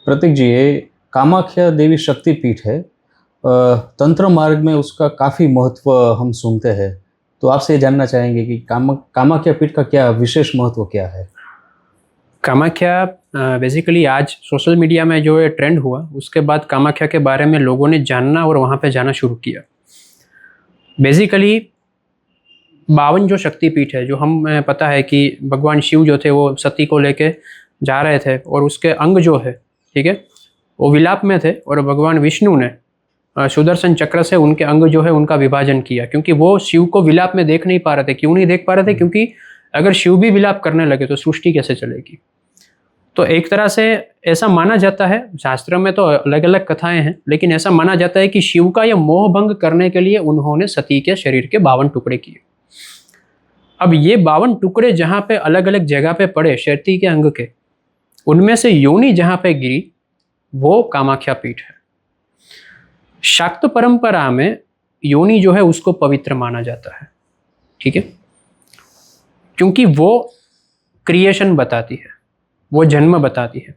प्रतीक जी, ये कामाख्या देवी शक्तिपीठ है। तंत्र मार्ग में उसका काफ़ी महत्व हम सुनते हैं। तो आपसे ये जानना चाहेंगे कि कामाख्या पीठ का क्या विशेष महत्व क्या है? कामाख्या बेसिकली आज सोशल मीडिया में जो ये ट्रेंड हुआ उसके बाद कामाख्या के बारे में लोगों ने जानना और वहाँ पे जाना शुरू किया। बेसिकली 52 जो शक्तिपीठ है, जो हम पता है कि भगवान शिव जो थे वो सती को लेके जा रहे थे और उसके अंग जो है, ठीक है, वो विलाप में थे और भगवान विष्णु ने सुदर्शन चक्र से उनके अंग जो है उनका विभाजन किया, क्योंकि वो शिव को विलाप में देख नहीं पा रहे थे। क्यों नहीं देख पा रहे थे? क्योंकि अगर शिव भी विलाप करने लगे तो सृष्टि कैसे चलेगी। तो एक तरह से ऐसा माना जाता है, शास्त्र में तो अलग अलग कथाएं हैं, लेकिन ऐसा माना जाता है कि शिव का यह मोह भंग करने के लिए उन्होंने सती के शरीर के 52 टुकड़े किए। अब ये 52 टुकड़े जहाँ पे अलग अलग जगह पे पड़े सती के अंग के, उनमें से योनि जहाँ पे गिरी वो कामाख्या पीठ है। शाक्त परंपरा में योनि जो है उसको पवित्र माना जाता है, ठीक है, क्योंकि वो क्रिएशन बताती है, वो जन्म बताती है।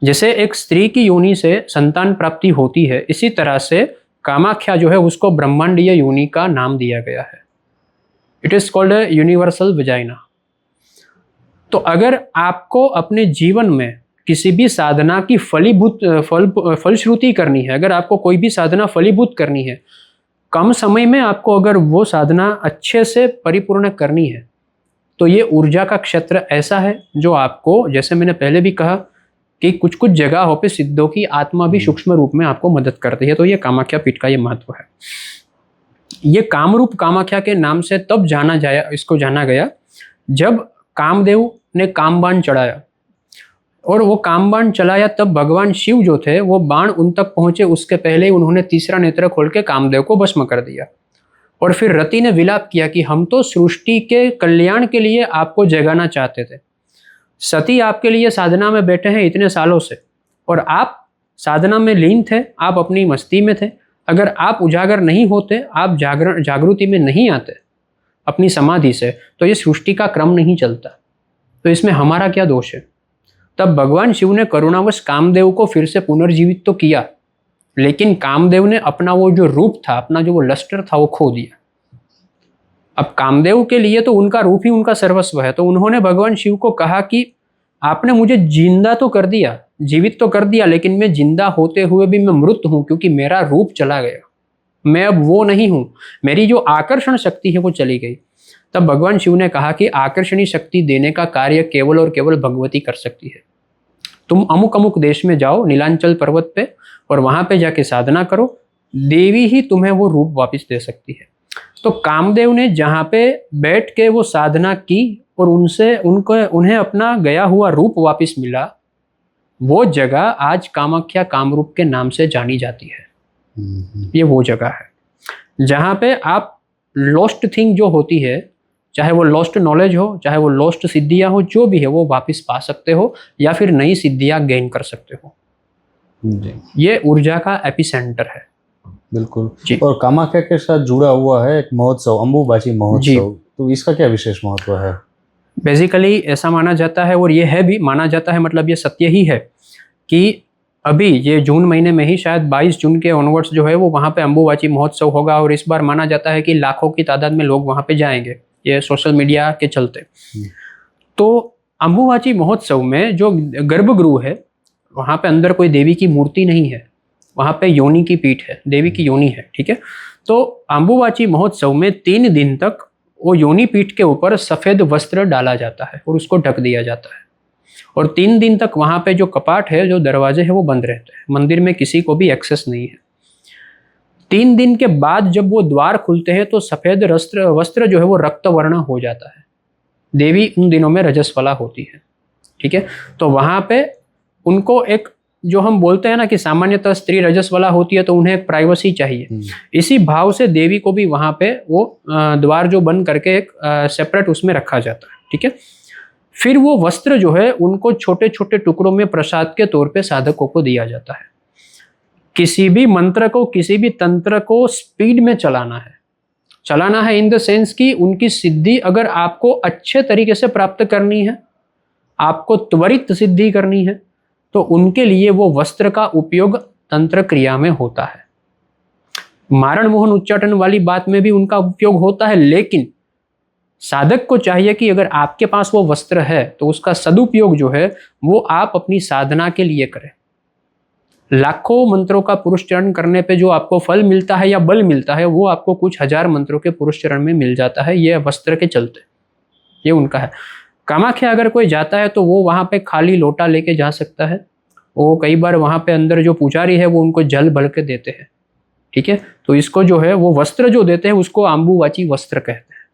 जैसे एक स्त्री की योनि से संतान प्राप्ति होती है, इसी तरह से कामाख्या जो है उसको ब्रह्मांडीय योनि का नाम दिया गया है। It is called a universal vagina. तो अगर आपको अपने जीवन में किसी भी साधना की फलश्रुति करनी है, अगर आपको कोई भी साधना फलीभूत करनी है, कम समय में आपको अगर वो साधना अच्छे से परिपूर्ण करनी है, तो ये ऊर्जा का क्षेत्र ऐसा है जो आपको, जैसे मैंने पहले भी कहा कि कुछ कुछ जगहों पे सिद्धों की आत्मा भी सूक्ष्म रूप में आपको मदद करती है। तो ये कामाख्या पीठ का ये महत्व है। ये कामरूप कामाख्या के नाम से तब इसको जाना गया जब कामदेव ने कामबाण चढ़ाया, और वो कामबाण चलाया तब भगवान शिव जो थे वो बाण उन तक पहुंचे उसके पहले ही उन्होंने तीसरा नेत्र खोल के कामदेव को भस्म कर दिया। और फिर रति ने विलाप किया कि हम तो सृष्टि के कल्याण के लिए आपको जगाना चाहते थे। सती आपके लिए साधना में बैठे हैं इतने सालों से, और आप साधना में लीन थे, आप अपनी मस्ती में थे। अगर आप उजागर नहीं होते, आप जागृति में नहीं आते अपनी समाधि से, तो ये सृष्टि का क्रम नहीं चलता। तो इसमें हमारा क्या दोष है? तब भगवान शिव ने करुणावश कामदेव को फिर से पुनर्जीवित तो किया, लेकिन कामदेव ने अपना वो जो रूप था, अपना जो वो लस्टर था, वो खो दिया। अब कामदेव के लिए तो उनका रूप ही उनका सर्वस्व है। तो उन्होंने भगवान शिव को कहा कि आपने मुझे जिंदा तो कर दिया, जीवित तो कर दिया, लेकिन मैं जिंदा होते हुए भी मैं मृत हूं, क्योंकि मेरा रूप चला गया। मैं अब वो नहीं हूं, मेरी जो आकर्षण शक्ति है वो चली गई। तब भगवान शिव ने कहा कि आकर्षणी शक्ति देने का कार्य केवल और केवल भगवती कर सकती है। तुम अमुक अमुक देश में जाओ, नीलांचल पर्वत पे, और वहां पे जाके साधना करो, देवी ही तुम्हें वो रूप वापस दे सकती है। तो कामदेव ने जहाँ पे बैठ के वो साधना की और उन्हें अपना गया हुआ रूप वापस मिला, वो जगह आज कामाख्या कामरूप के नाम से जानी जाती है। ये वो जगह है जहाँ पे आप लॉस्ट थिंग जो होती है, चाहे वो लॉस्ट नॉलेज हो, चाहे वो लॉस्ट सिद्धियां हो, जो भी है वो वापस पा सकते हो, या फिर नई सिद्धियां गेन कर सकते हो। ये ऊर्जा का एपिसेंटर है। बिल्कुल जी। और कामाख्या के साथ जुड़ा हुआ है एक महोत्सव, अंबुबाची महोत्सव, तो इसका क्या विशेष महत्व है? बेसिकली ऐसा माना जाता है, और ये है भी माना जाता है, मतलब ये सत्य ही है कि अभी ये जून महीने में ही शायद 22 जून के ऑनवर्ड्स जो है वो वहाँ पे अंबुबाची महोत्सव होगा, और इस बार माना जाता है कि लाखों की तादाद में लोग वहाँ पे जाएंगे, ये सोशल मीडिया के चलते। तो अंबुबाची महोत्सव में जो गर्भगृह है, वहाँ पे अंदर कोई देवी की मूर्ति नहीं है, वहाँ पे योनि की पीठ है, देवी की योनि है, ठीक है। तो अंबुबाची महोत्सव में 3 दिन तक वो योनि पीठ के ऊपर सफेद वस्त्र डाला जाता है और उसको ढक दिया जाता है, और 3 दिन तक वहाँ पे जो कपाट है, जो दरवाजे हैं, वो बंद रहते हैं। मंदिर में किसी को भी एक्सेस नहीं है। 3 दिन के बाद जब वो द्वार खुलते हैं तो सफेद वस्त्र जो है वो रक्त वर्ण हो जाता है। देवी उन दिनों में रजस्वला होती है, ठीक है। तो वहाँ पे उनको एक, जो हम बोलते हैं ना कि सामान्यतः स्त्री रजस्वला होती है तो उन्हें एक प्राइवेसी चाहिए, इसी भाव से देवी को भी वहाँ पे वो द्वार जो बंद करके एक सेपरेट उसमें रखा जाता है, ठीक है। फिर वो वस्त्र जो है उनको छोटे छोटे टुकड़ों में प्रसाद के तौर पे साधकों को दिया जाता है। किसी भी मंत्र को, किसी भी तंत्र को स्पीड में चलाना है इन द सेंस कि उनकी सिद्धि अगर आपको अच्छे तरीके से प्राप्त करनी है, आपको त्वरित सिद्धि करनी है, तो तो उनके लिए वो वस्त्र का उपयोग तंत्र क्रिया में होता है। मारण मोहन उच्चाटन वाली बात में भी उनका उपयोग होता है, लेकिन साधक को चाहिए कि अगर आपके पास वो वस्त्र है तो उसका सदुपयोग जो है वो आप अपनी साधना के लिए करें। लाखों मंत्रों का पुरुषचरण करने पे जो आपको फल मिलता है या बल मिलता है, वो आपको कुछ हजार मंत्रों के पुरुषचरण में मिल जाता है, ये वस्त्र के चलते। ये उनका है। कामाख्या अगर कोई जाता है तो वो वहां पे खाली लोटा लेके जा सकता है। वो कई बार वहां पे अंदर जो पुजारी है वो उनको जल भर के देते हैं, ठीक है। तो इसको जो है वो वस्त्र जो देते हैं उसको आम्बुवाची वस्त्र कहते हैं।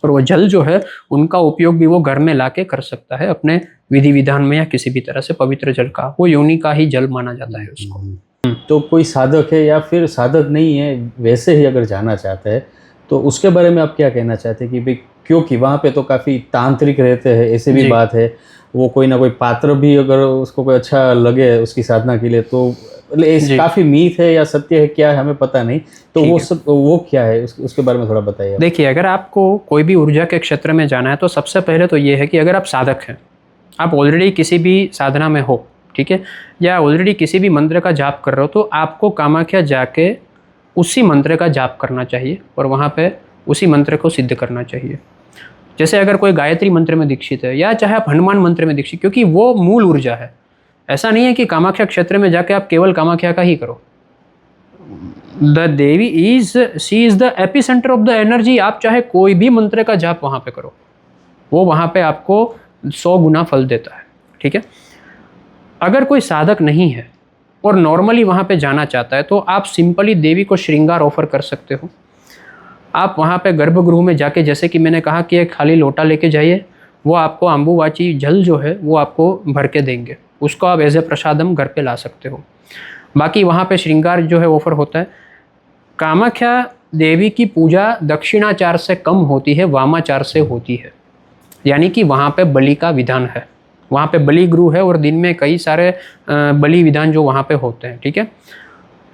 और वो जल जो है उनका उपयोग भी वो घर में लाके कर सकता है अपने विधि विधान में, या किसी भी तरह से पवित्र जल का, वो योनि का ही जल माना जाता है उसको। तो कोई साधक है या फिर साधक नहीं है वैसे ही अगर जाना चाहते हैं तो उसके बारे में आप क्या कहना चाहते हैं कि भाई, क्योंकि वहाँ पे तो काफ़ी तांत्रिक रहते हैं, ऐसे भी बात है, वो कोई ना कोई पात्र भी अगर उसको कोई अच्छा लगे उसकी साधना के लिए तो काफ़ी मीथ है या सत्य है, क्या है हमें पता नहीं, तो वो सब वो क्या है उसके बारे में थोड़ा बताइए। देखिए, अगर आपको कोई भी ऊर्जा के क्षेत्र में जाना है तो सबसे पहले तो ये है कि अगर आप साधक हैं, आप ऑलरेडी किसी भी साधना में हो, ठीक है, या ऑलरेडी किसी भी मंत्र का जाप कर रहे हो, तो आपको कामाख्या जाके उसी मंत्र का जाप करना चाहिए और वहाँ पे उसी मंत्र को सिद्ध करना चाहिए। जैसे अगर कोई गायत्री मंत्र में दीक्षित है या चाहे आप हनुमान मंत्र में दीक्षित, क्योंकि वो मूल ऊर्जा है। ऐसा नहीं है कि कामाख्या क्षेत्र में जाके आप केवल कामाख्या का ही करो। The Devi she is the epicentre of the energy. आप चाहे कोई भी मंत्र का जाप वहाँ पे करो, वो वहाँ पे आपको 100 गुना फल देता है, ठीक है। अगर कोई साधक नहीं है और नॉर्मली वहाँ पे जाना चाहता है तो आप सिंपली देवी को श्रृंगार ऑफर कर सकते हो। आप वहाँ पे गर्भगृह में जाके, जैसे कि मैंने कहा कि एक खाली लोटा लेके जाइए, वो आपको आम्बुवाची जल जो है वो आपको भर के देंगे, उसको आप एज ए प्रसादम घर पे ला सकते हो। बाकी वहाँ पे श्रृंगार जो है ऑफर होता है। कामाख्या देवी की पूजा दक्षिणाचार से कम होती है, वामाचार से होती है, यानी कि वहाँ पे बलि का विधान है। वहाँ पे बलि गृह है और दिन में कई सारे बलि विधान जो वहाँ पे होते हैं, ठीक है।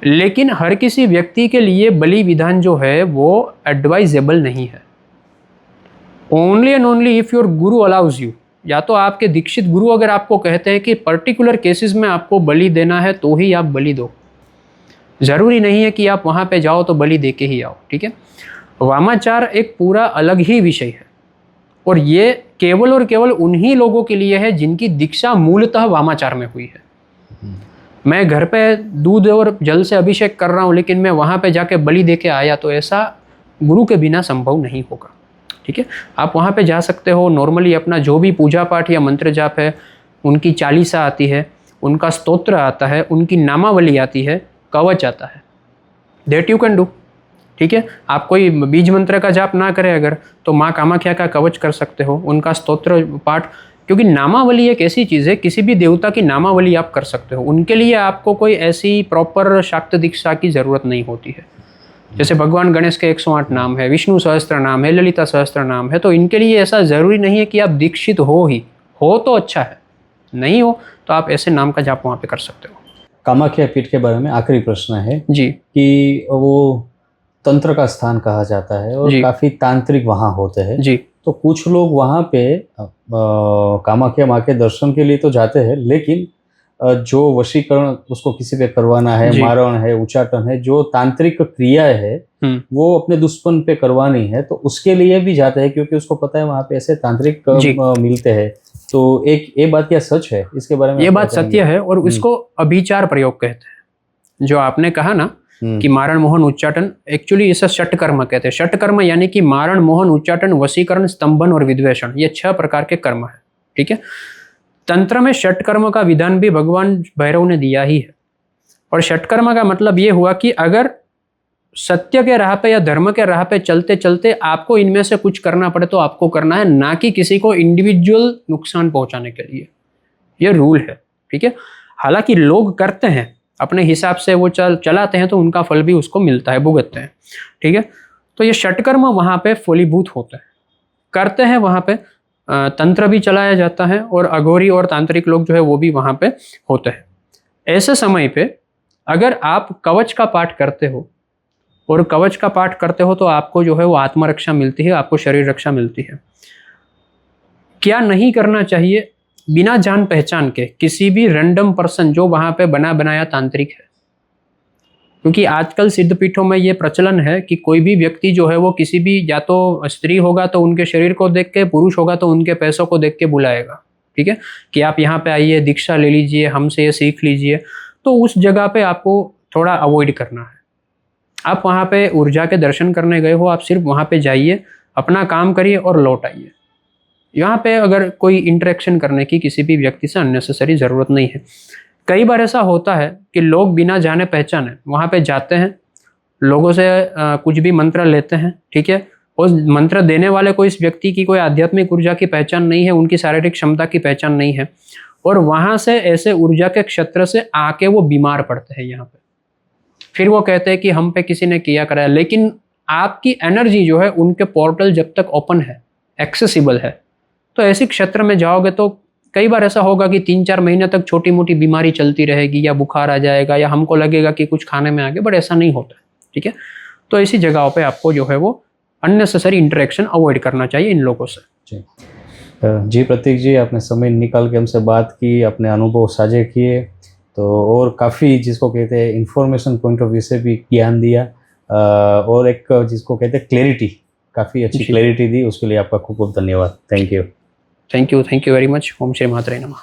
लेकिन हर किसी व्यक्ति के लिए बलि विधान जो है वो एडवाइजेबल नहीं है। Only and only if your Guru allows you, या तो आपके दीक्षित गुरु अगर आपको कहते हैं कि पर्टिकुलर केसेस में आपको बलि देना है तो ही आप बलि दो। जरूरी नहीं है कि आप वहाँ पे जाओ तो बलि दे के ही आओ, ठीक है। वामाचार एक पूरा अलग ही विषय है और ये केवल और केवल उन्हीं लोगों के लिए है जिनकी दीक्षा मूलतः वामाचार में हुई है। मैं घर पे दूध और जल से अभिषेक कर रहा हूँ लेकिन मैं वहाँ पे जाके बलि दे के आया, तो ऐसा गुरु के बिना संभव नहीं होगा, ठीक है। आप वहाँ पे जा सकते हो, नॉर्मली अपना जो भी पूजा पाठ या मंत्र जाप है, उनकी चालीसा आती है, उनका स्तोत्र आता है, उनकी नामावली आती है, कवच आता है, दैट यू कैन डू, ठीक है। आप कोई बीज मंत्र का जाप ना करें अगर, तो माँ कामाख्या का कवच कर सकते हो, उनका स्तोत्र पाठ, क्योंकि नामावली एक ऐसी चीज़ है, किसी भी देवता की नामावली आप कर सकते हो। उनके लिए आपको कोई ऐसी प्रॉपर शाक्त दीक्षा की ज़रूरत नहीं होती है। जैसे भगवान गणेश के 108 नाम है, विष्णु सहस्त्र नाम है, ललिता सहस्त्र नाम है, तो इनके लिए ऐसा ज़रूरी नहीं है कि आप दीक्षित हो तो अच्छा है, नहीं हो तो आप ऐसे नाम का जाप वहाँ पे कर सकते हो। कामाख्या पीठ के बारे में आखिरी प्रश्न है जी, कि वो तंत्र का स्थान कहा जाता है और काफ़ी तांत्रिक वहाँ होते हैं जी। तो कुछ लोग वहाँ पे कामाख्या माँ के दर्शन के लिए तो जाते हैं, लेकिन जो वशीकरण उसको किसी पे करवाना है, मारण है, उच्चाटन है, जो तांत्रिक क्रियाएं है वो अपने दुश्मन पे करवानी है, तो उसके लिए भी जाते हैं क्योंकि उसको पता है वहाँ पे ऐसे तांत्रिक मिलते हैं। तो एक ये बात क्या सच है इसके बारे में? ये बात सत्य है और इसको अभिचार प्रयोग कहते हैं। जो आपने कहा ना कि मारण मोहन उच्चाटन, एक्चुअली इसे षटकर्म कहते हैं। षटकर्म यानी कि मारण मोहन उच्चाटन वशीकरण स्तंभन और विद्वेषण, ये 6 प्रकार के कर्म है, ठीक है। तंत्र में षटकर्म का विधान भी भगवान भैरव ने दिया ही है। और षटकर्म का मतलब ये हुआ कि अगर सत्य के राह पे या धर्म के राह पे चलते चलते आपको इनमें से कुछ करना पड़े तो आपको करना है, ना कि किसी को इंडिविजुअल नुकसान पहुंचाने के लिए। ये रूल है, ठीक है। हालांकि लोग करते हैं अपने हिसाब से, वो चलाते हैं तो उनका फल भी उसको मिलता है, भुगतते हैं, ठीक है। तो ये षटकर्म वहाँ पे फलीभूत होता है, करते हैं वहाँ पे, तंत्र भी चलाया जाता है और अघोरी और तांत्रिक लोग जो है वो भी वहाँ पे होते हैं। ऐसे समय पे अगर आप कवच का पाठ करते हो और कवच का पाठ करते हो तो आपको जो है वो आत्मरक्षा मिलती है, आपको शरीर रक्षा मिलती है। क्या नहीं करना चाहिए बिना जान पहचान के किसी भी रैंडम पर्सन जो वहाँ पे बना बनाया तांत्रिक है, क्योंकि आजकल सिद्ध पीठों में ये प्रचलन है कि कोई भी व्यक्ति जो है वो किसी भी, या तो स्त्री होगा तो उनके शरीर को देख के, पुरुष होगा तो उनके पैसों को देख के बुलाएगा, ठीक है, कि आप यहाँ पे आइए, दीक्षा ले लीजिए, हमसे ये सीख लीजिए। तो उस जगह पे आपको थोड़ा अवॉइड करना है। आप वहाँ पे ऊर्जा के दर्शन करने गए हो, आप सिर्फ वहाँ पे जाइए, अपना काम करिए और लौट आइए। यहाँ पे अगर कोई इंटरेक्शन करने की किसी भी व्यक्ति से अननेसेसरी ज़रूरत नहीं है। कई बार ऐसा होता है कि लोग बिना जाने पहचाने वहाँ पे जाते हैं, लोगों से कुछ भी मंत्र लेते हैं, ठीक है, और मंत्र देने वाले को इस व्यक्ति की कोई आध्यात्मिक ऊर्जा की पहचान नहीं है, उनकी शारीरिक क्षमता की पहचान नहीं है, और वहाँ से ऐसे ऊर्जा के क्षेत्र से आके वो बीमार पड़ते हैं यहाँ पे। फिर वो कहते हैं कि हम पे किसी ने किया कराया, लेकिन आपकी एनर्जी जो है उनके पोर्टल जब तक ओपन है, एक्सेसिबल है, तो ऐसे क्षेत्र में जाओगे तो कई बार ऐसा होगा कि 3-4 महीने तक छोटी मोटी बीमारी चलती रहेगी, या बुखार आ जाएगा, या हमको लगेगा कि कुछ खाने में आ गया, बट ऐसा नहीं होता, ठीक है। तो ऐसी जगहों पे आपको जो है वो अननेसेसरी इंटरेक्शन अवॉइड करना चाहिए इन लोगों से। जी प्रतीक जी, आपने समय निकाल के हमसे बात की, अपने अनुभव साझे किए, तो और काफ़ी जिसको कहते हैं इंफॉर्मेशन पॉइंट ऑफ व्यू से भी ज्ञान दिया, और एक जिसको कहते हैं क्लैरिटी, काफ़ी अच्छी क्लैरिटी दी, उसके लिए आपका खूब खूब धन्यवाद। Thank you. Thank you very much. Om Shri मात्रे नमः।